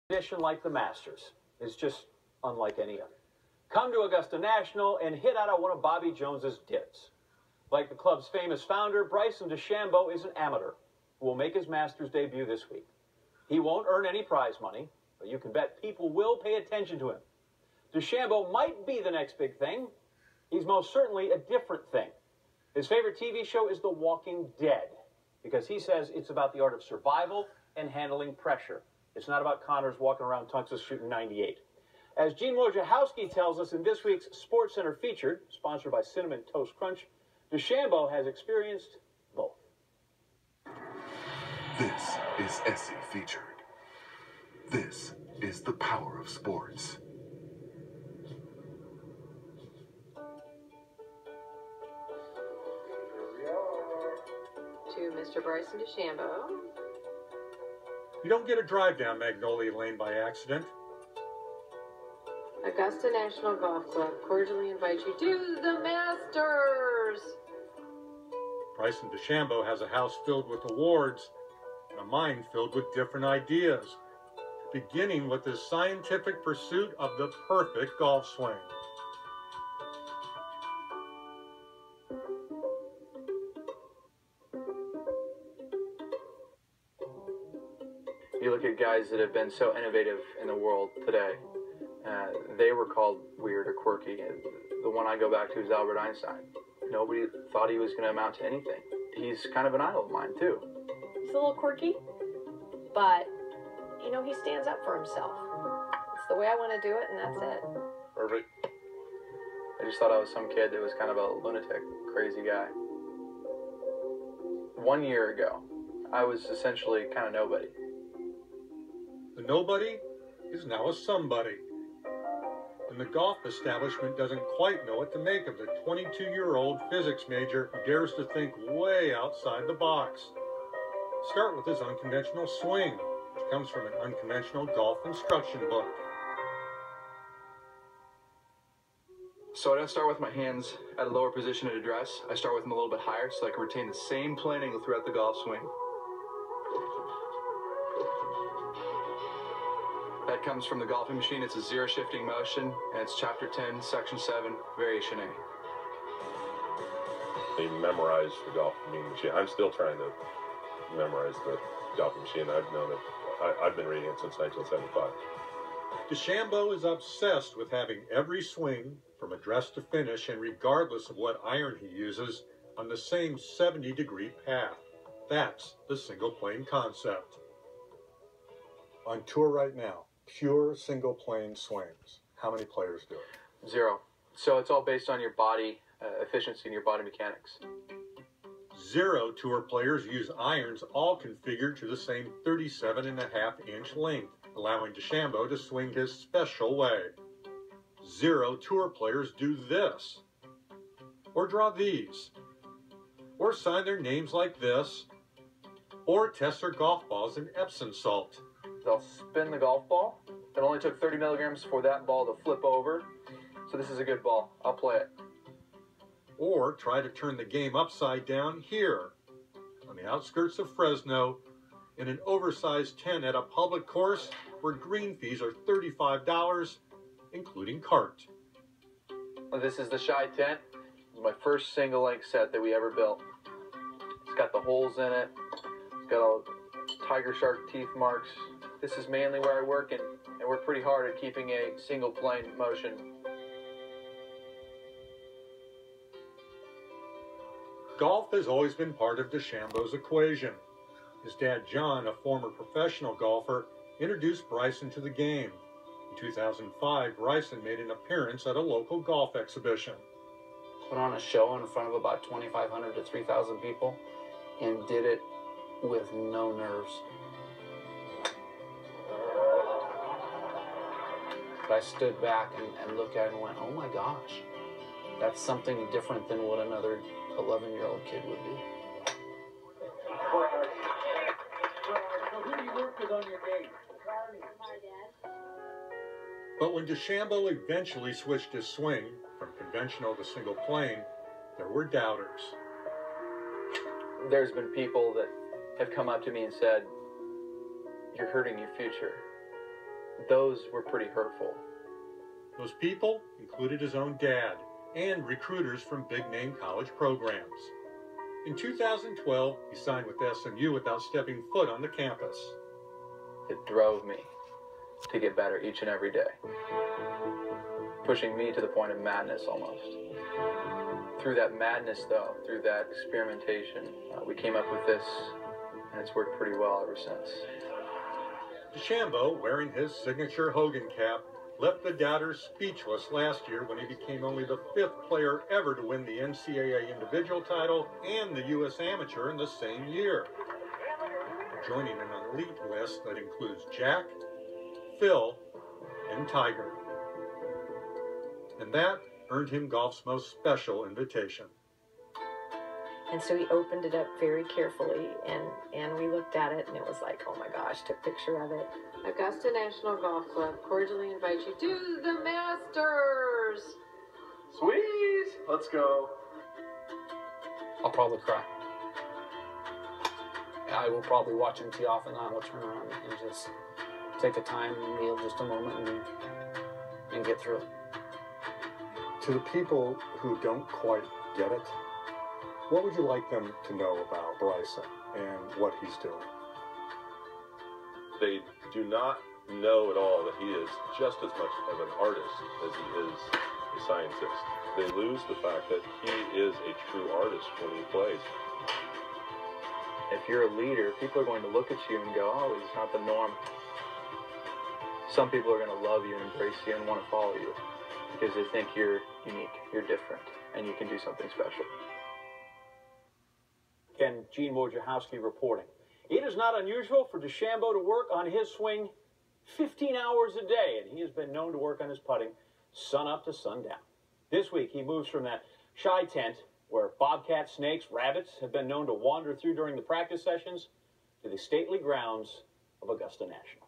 Tradition like the Masters. It's just unlike any other. Come to Augusta National and hit out of one of Bobby Jones's dips. Like the club's famous founder, Bryson DeChambeau is an amateur who will make his Masters debut this week. He won't earn any prize money, but you can bet people will pay attention to him. DeChambeau might be the next big thing. He's most certainly a different thing. His favorite TV show is The Walking Dead, because he says it's about the art of survival and handling pressure. It's not about Connors walking around Tunxus shooting 98. As Gene Wojciechowski tells us in this week's SportsCenter Featured, sponsored by Cinnamon Toast Crunch, DeChambeau has experienced both. This is Essie Featured. This is the power of sports. To Mr. Bryson DeChambeau. You don't get a drive down Magnolia Lane by accident. Augusta National Golf Club cordially invites you to the Masters. Bryson DeChambeau has a house filled with awards and a mind filled with different ideas, beginning with his scientific pursuit of the perfect golf swing. You look at guys that have been so innovative in the world today. They were called weird or quirky. The one I go back to is Albert Einstein. Nobody thought he was going to amount to anything. He's kind of an idol of mine, too. He's a little quirky, but, you know, he stands up for himself. It's the way I want to do it, and that's it. Perfect. I just thought I was some kid that was kind of a lunatic, crazy guy. 1 year ago, I was essentially kind of nobody. The nobody is now a somebody. And the golf establishment doesn't quite know what to make of the 22-year-old physics major who dares to think way outside the box. Start with his unconventional swing, which comes from an unconventional golf instruction book. So I don't start with my hands at a lower position at address. I start with them a little bit higher so I can retain the same plane angle throughout the golf swing. That comes from the golfing machine. It's a zero shifting motion, and it's chapter 10, section 7, variation A. They memorized the golfing machine. I'm still trying to memorize the golfing machine. I've known it. I've been reading it since 1975. DeChambeau is obsessed with having every swing, from address to finish, and regardless of what iron he uses, on the same 70-degree path. That's the single plane concept. On tour right now, pure single plane swings. How many players do it? 0. So it's all based on your body efficiency and your body mechanics. 0 tour players use irons all configured to the same 37.5-inch length, allowing DeChambeau to swing his special way. 0 tour players do this, or draw these, or sign their names like this, or test their golf balls in Epsom salt. I'll spin the golf ball. It only took 30 milligrams for that ball to flip over. So this is a good ball. I'll play it. Or try to turn the game upside down here, on the outskirts of Fresno, in an oversized tent at a public course where green fees are $35, including cart. This is the Shy tent. It's my first single length set that we ever built. It's got the holes in it. It's got all tiger shark teeth marks. This is mainly where I work and work pretty hard at keeping a single plane motion. Golf has always been part of DeChambeau's equation. His dad, John, a former professional golfer, introduced Bryson to the game. In 2005, Bryson made an appearance at a local golf exhibition. Put on a show in front of about 2,500 to 3,000 people and did it with no nerves. I stood back and looked at it and went, oh my gosh, that's something different than what another 11-year-old kid would be. So who do you work with on your game? My dad. But when DeChambeau eventually switched his swing from conventional to single plane, there were doubters. There's been people that have come up to me and said, you're hurting your future. those were pretty hurtful. Those people included his own dad and recruiters from big-name college programs. In 2012, he signed with SMU without stepping foot on the campus. It drove me to get better each and every day, pushing me to the point of madness almost. Through that madness, though, through that experimentation, we came up with this, and it's worked pretty well ever since. DeChambeau, wearing his signature Hogan cap, left the doubters speechless last year when he became only the 5th player ever to win the NCAA individual title and the U.S. Amateur in the same year, joining an elite list that includes Jack, Phil, and Tiger. And that earned him golf's most special invitation. And so he opened it up very carefully, and we looked at it, and it was like, oh my gosh, took a picture of it. Augusta National Golf Club cordially invites you to the Masters. Sweet! Let's go. I'll probably cry. I will probably watch him tee off, and I will turn around and just take a time and kneel just a moment and get through it. To the people who don't quite get it, what would you like them to know about Bryson and what he's doing? They do not know at all that he is just as much of an artist as he is a scientist. They lose the fact that he is a true artist when he plays. If you're a leader, people are going to look at you and go, oh, he's not the norm. Some people are going to love you and embrace you and want to follow you because they think you're unique, you're different, and you can do something special. Ken, Gene Wojciechowski reporting. It is not unusual for DeChambeau to work on his swing 15 hours a day, and he has been known to work on his putting sun up to sundown. This week, he moves from that shy tent where bobcats, snakes, rabbits have been known to wander through during the practice sessions to the stately grounds of Augusta National.